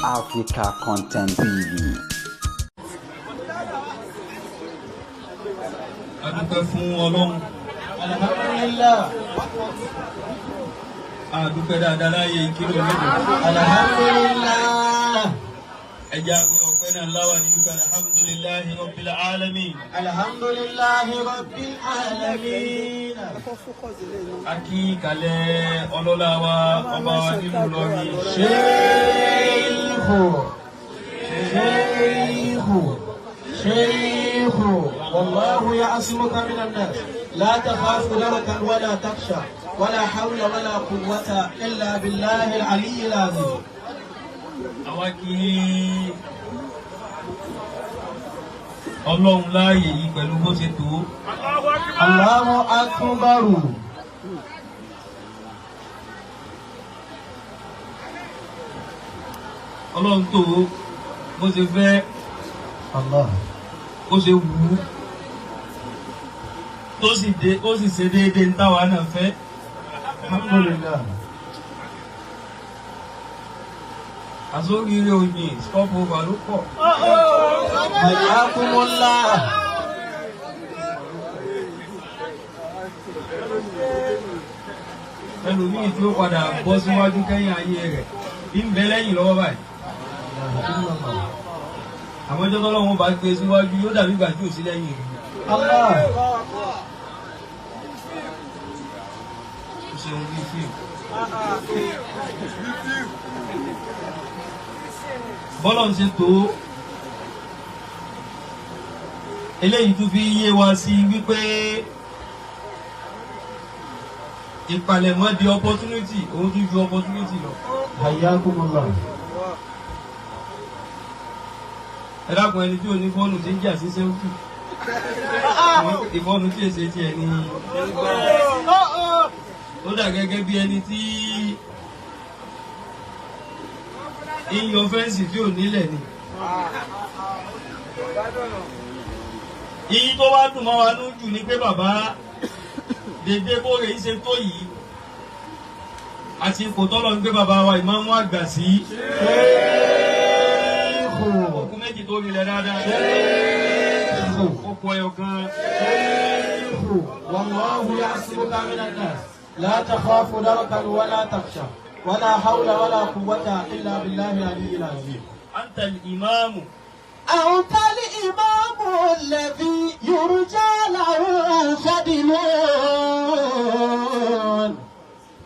Africa Content TV. Adúpẹ́ fún Ọlọ́run. Alhamdulillah. Adúpẹ́ dáadáa láyé ìkírò méjì. Alhamdulillah. Ẹja pé ọpẹ́ náà láwà ní wípé alhamdulillahi rabbil alamin. Alhamdulillahi rabbil alamin. Akí kalẹ̀ ọlọ́lá wa ọba wa nínú Ìlọrin. Sheikh. Wallahu ya'simuka minan nas. La takhafu darkan wala takhsha. ولا حول ولا قوة إلا بالله العلي العظيم. Awaki Ọlọ́run láàyè yìí pẹ̀lú bó ṣe tó. Allahu akbar. Ọlọ́run tó bó ṣe fẹ́. Allah. Bó ṣe wù ú. Ó sì ṣe déédéé ń táwa náà fẹ́. Alhamdulillah. Àsóríire oyin stop over ló pọ̀. Ayakumullah. Ẹlòmíì tí ó padà bọ́ síwájú kẹ́yìn ayé rẹ̀ ń bẹ lẹ́yìn lọ́wọ́ báyìí. Àwọn ọjọ́ tọ́lọ́wọ́n bá gbé síwájú yóò dàbí ìgbà tí ò sí lẹ́yìn rẹ̀. Allah. Ó ṣeun bí fíìmù. Bọ́lọ̀ ń ṣe tó eléyìí tún fi yé wa sí wípé ìpalẹ̀mọ́ di opportunity òun tún ju opportunity lọ. Ayakumullah. Ẹ dákun ẹni tí ò ní fọ́ọ̀nù tí ń jà sí sẹ́wùkì. Ìfọ́ọ̀nù tí èsè tiẹ̀ ní. Ó dà gẹ́gẹ́ bí ẹni tí iyọ̀ fẹ́ǹsì tí ò nílẹ̀ ni. Iyì tó wá dùn mọ́ wa lójú ni pé bàbá dédé bóre ṣe tó yìí àti ipò tọ́lọ̀ ń gbé bàbá wa Imam àgbà sí. Okùn méjì tó rinlẹ̀ dáadáa. Okùn ẹyọ kan. Wallahu ya'simuka minan nas. La takhafu darkan wala takhsha. ولا حول ولا قوة إلا بالله العلي العظيم. أنت الإمام. أنت الإمام الذي يرجى له فضل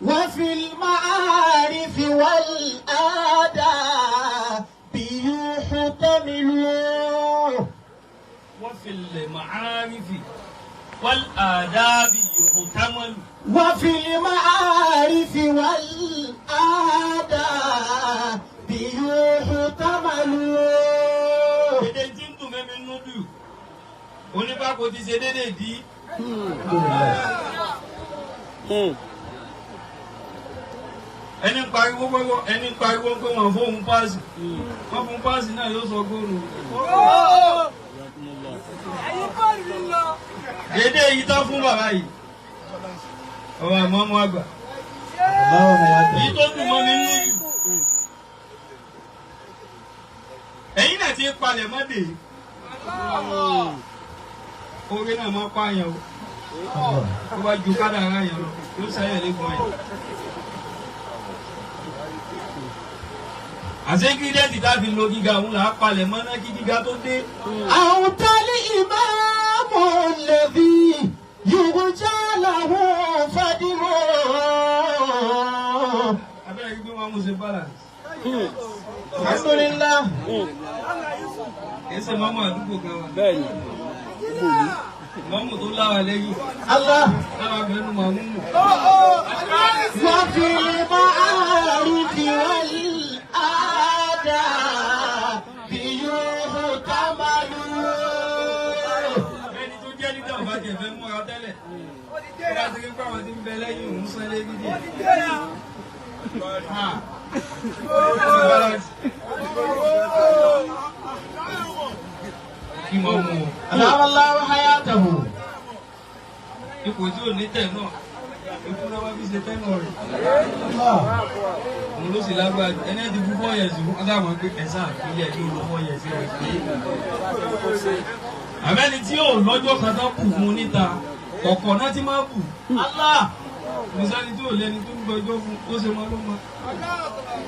وفي المعارف والآداب يحتمل. وفي المعارف والآداب يحتمل. وفي المعارف والآداب يحتمل. Èdè tí ń dùn mẹ́mi nínú dùn. Onípàkó ti ṣe déédéé dí. Ẹni pariwo pé wọ́n fóun páàsì. Wọ́n fún páàsì náà yóò sọ góòlù. Dédé yìí tán fún bàbá yìí. Ọba Imam àgbà. Èyí tó dùn mọ́ mi nínú yìí. Ẹ̀yin náà ti palẹ̀ mọ́dé. Oore náà máa pààyàn o. Ó bá ju kádàrá yẹn lọ, yóò sáyẹ̀ lẹ́gbọ̀n yẹn. Àṣé gídẹ́ẹ̀tì tábí lo gíga òun là á palẹ̀ mọ́ náà kí gíga tó dé. Àwọn tálí ìmáàmù lẹ́bí yurja lahu fadlu. Abẹ́rẹ́ gbé wọn mú ṣe balance. Alhamdulillah. Ẹsẹ̀ mọ́mọ́ àdúgbò kan wà. Mọ́mọ́ tó láwa lẹ́yìn. Allah. Láwa bẹ̀rù màá mú mú. Wa fil ma'arifi wal adabi yuhtamalu. Ẹni tó jẹ́ nígbà bá jẹ̀ fẹ́ múra tẹ́lẹ̀. Ó bá ti rí pé àwọn tí ń bẹ lẹ́yìn òun sán lé gidi. Kí mọ́ mú o. Allahu hayatahu. Ipò tí ò ní tẹ̀ náà. ìfúnná wá fi ṣe tẹ́nà rẹ̀. Òun ló sì lágbára jù. Ẹni ẹ̀dínkù 4 years fún ọ̀dàmọ̀ pé ẹ̀sán àpilẹ̀ ní olú 4 years rẹ̀ pé. Àbẹ́ni tí yóò lọ́jọ́ kan tán kù fún níta, ọ̀kọ̀ náà ti máa kù. Mùsàlì tí ò lẹ́ni tó ń gbọ́jọ́ fún ó ṣe mọ́ ló mọ́.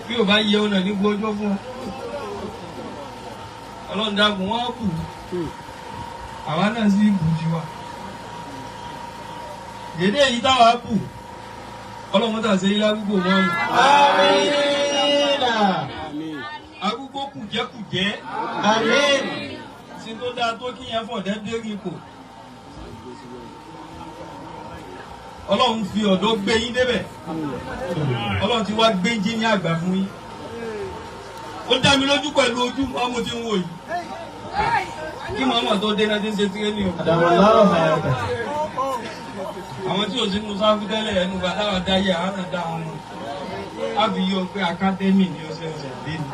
Bí ò bá yẹ ọ̀nà ní gbọ́jọ́ fún ọ. Ọlọ́run dákun wọ́n kù. Àwa náà sì kù jí wa. Dèdè yìí táwa kù. Ọlọ́run tà ṣe ilé agbègbè wọn. Agbègbè kùjẹ́kùjẹ́. Sin tó dáa tó kí yẹn fọ̀ dẹ́dẹ́ rí ipò. Ọlọ́run fi ọ̀dọ́ gbé yín débẹ̀. Ọlọ́run ti wá gbé jí ní àgbà fún yín. Ó dá mi lójú pẹ̀lú ojú ọmọ tí ń wò yìí. Kí màmá tó dé náà ti ń ṣe tírénì o. Àwọn tí ò sí mú sáfù tẹ́lẹ̀ ẹnu bàtà wà dáyé àwọn dá wọn mọ̀. A fi yọ pé akádẹ́mì ni ó ṣe ọ̀sẹ̀ dé ni.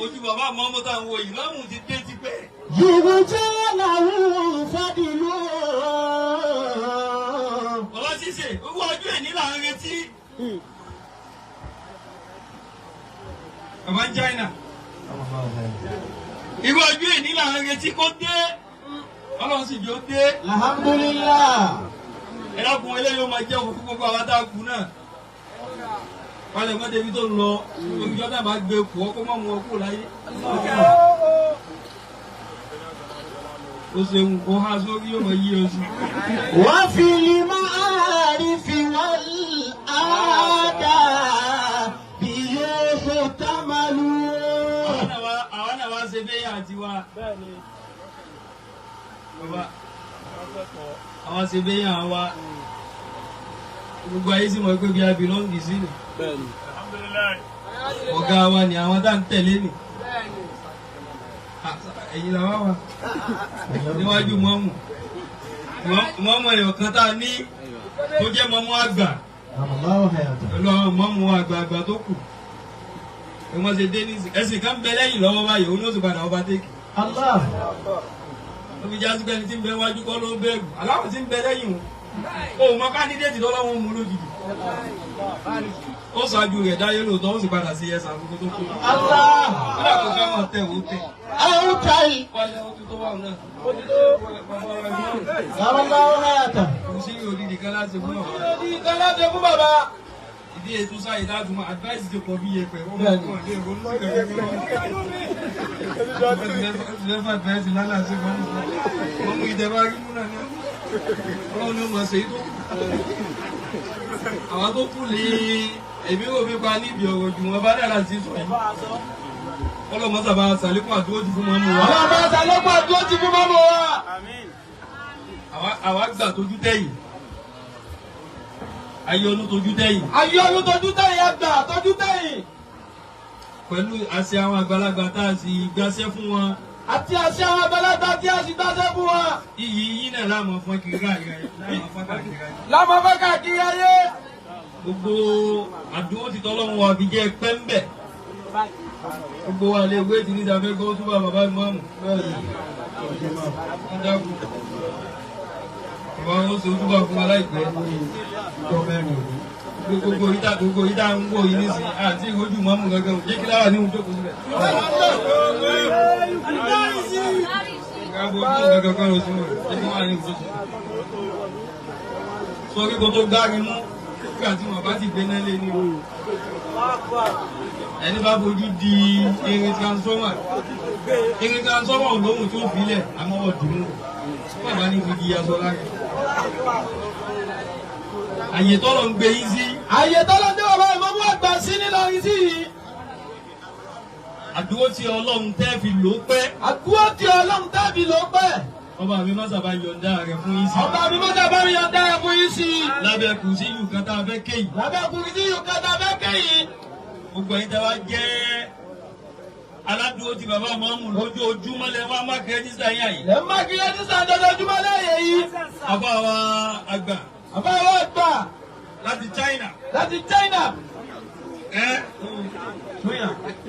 Ojú bàbá àmọ́ ọmọ táwọn wo yìí lọ́mù ti dé tipẹ́. Yorùjẹ́ làwọn fàdílù. Bàbá ṣíṣe, owó ọjọ́ ẹ̀ ní là ń retí. Bàbá China. Irú ọjọ́ ẹ̀ ní là ń retí kó dé. Ọlọ́run sì jọ dé. Alhamdulillah. Ẹ dákun eléyìí ó máa jẹ́ òkú gbogbo àwọn tá a kú náà. Wálé mọ́ débi tó ń lọ. Olùjọ́ náà máa gbé kú ọkọ̀ mọ́ mu ọkọ̀ láyé. Ó ṣe ń kó há sórí yóò mọ yí oṣù. Wọ́n fi lè máa rí fi wọ́n àádá bí yóò ṣe tá máa lù. Àwọn náà wá ṣe bẹ́yà àti wa. Bàbá, àwọn ṣe bẹ́yà wa. Gbogbo ayé sì mọ̀ pé bí a bìlọ́ǹgì sí ni. Ọ̀gá wa ni àwọn tá ń tẹ̀lé ni. Ẹ̀yin làwọn wà níwájú mọ́mù. Mọ́mù ẹ̀yọ̀ kan tá a ní tó jẹ́ mọ́mù àgbà. Pẹ̀lú àwọn mọ́mù àgbààgbà tó kù. Wọ́n ṣe dé ní ẹ̀sìn kan bẹ lẹ́yìn lọ́wọ́ báyìí, òun ló sì padà ọba tẹ́kì. Ó fi já sí pé ẹni tí ń bẹ wájú kọ́ ló ń bẹ̀rù. Aláwọ̀ tí ń bẹ lẹ́yìn o mọ kándídéètì lọ́wọ́ mú lójijì. Ó ṣáájú rẹ̀ dáyé lóòótọ́ ó sì padà sí ẹ̀sà àkókò tó kú. Ọlá kò fẹ́ mọ̀ tẹ̀ wó tẹ̀. Àwọn táyì. Wálé ó ti tó wà náà. Kò sí òdìdí kan láti fún bàbá. Òdìdí kan láti fún bàbá. Ìdí ètò sáyé dájú mọ́ advice ti pọ̀ bí yẹpẹ̀. Wọ́n mọ̀ fún ọ̀dẹ́ ìrònú sí kẹ̀kẹ́ Ọlọ́run ni ó mọ̀ ṣe tó kù. Àwọn tó kù lè èmi ò fi pa níbi ọ̀rọ̀ jù wọn bá dára sí sọ yìí. Ọlọ́run sábà ṣàlékún àdúró ti fún mọ́mú wa. Ọlọ́run ṣàlékún àdúró ti fún mọ́mú wa. Àwa gbà tójú tẹ̀yìn. Ayé ọdún tójú tẹ̀yìn. Ayé ọdún tójú tẹ̀yìn àgbà tójú tẹ̀yìn. Pẹ̀lú àṣẹ àwọn àgbàlagbà tá a sì gbàṣẹ fún wọn. Àti àṣẹ àwọn àgbàlagbà tí a sì gbàṣẹ fún wọn. Iyì yín náà láàmú fún kiri káàkiri ayé. Láàmú fún káàkiri ayé. Gbogbo àdúró ti tọ́lọ́run wa fi jẹ́ pẹ́ńbẹ̀. Gbogbo wa lè wé ti ní ìdàfẹ́ gbọ́ túbọ̀ bàbá ìmọ̀ọ́mù. Wọ́n dákun. Bàbá wọn ṣe túbọ̀ fún wa láìpẹ́. Gbogbo ìdá ń wò yìí nísìnyí àti ìrojú mọ́mù gangan jẹ́ kí láwà ní ohun tó kù síbẹ̀. Ìgbàgbọ́ ojú gangan kan ló sí wọn jẹ́ kí wọ́n wà ní ohun tó síbẹ̀. Sọ kíkọ tó gbárí mú nígbà tí wọ́n bá ti gbé náà lé ní o. Ẹni bá fojú di irin transformer. Irin transformer olóhùn tó filẹ̀ àmọ́ ọ̀dùn mú. Bàbá ní fi di aṣọ lára. Àyè tọ́lọ̀ ń gbé yín sí. Àyè tọ́lọ̀ ń gbé bàbá ìmọ̀mú àgbà sí nílọrin sí yìí. Àdúró tí Ọlọ́run tẹ́ fi lò pẹ́. Àdúró tí Ọlọ́run tẹ́ fi lò pẹ́. Ọba mi má sábà yọ̀ǹda rẹ̀ fún yín sí. Ọba mi má sábà yọ̀ǹda rẹ̀ fún yín sí. Lábẹ́ kùsí yù kan tá a fẹ́ kéyìí. Lábẹ́ kùsí yù kan tá a fẹ́ kéyìí. Gbogbo ẹ̀yin tẹ́ wá jẹ́ aládùúgbò tí bàbá mọ́mù lójoojúmọ́ lẹ wá má kí rẹ́jísítà yín àyè. Lẹ má kí rẹ́jísítà lójoojúmọ́ lẹ́yìn yìí. Àbá wa àgbà. Àbá wa àgbà. Láti China. Láti China.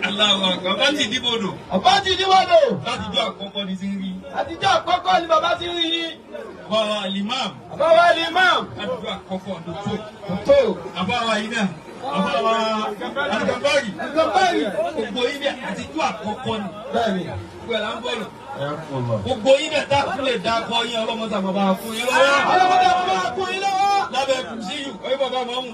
Aláwọ̀ àgbà bá ti dìbò dò. Ọba ti ní wọ́n lò. Látijọ́ àkọ́kọ́ ni ti ń rí. Àtijọ́ àkọ́kọ́ ni bàbá ti rí yín. Bàbá Imam. Bàbá ni Imam. Látijọ́ àkọ́kọ́ ló tó. Tó. Àbáwá yìí náà. Àbáwá Albaarizy. Albaarizy. Gbogbo yìí bẹ́ẹ̀ àtijọ́ àkọ́kọ́ ni. Bẹ́ẹ̀ni. Gbogbo ẹ̀ là ń bọ̀lọ̀. Gbogbo yìí bẹ́ẹ̀ dákú lè dákọ́ yín ọlọ́mọdé àbàbà fún yín lọ́wọ́. Ọlọ́mọdé àbàbà fún yín lọ́wọ́. Lábẹ́ kù sí yù, ọyọ́ bàbá Mọ́mù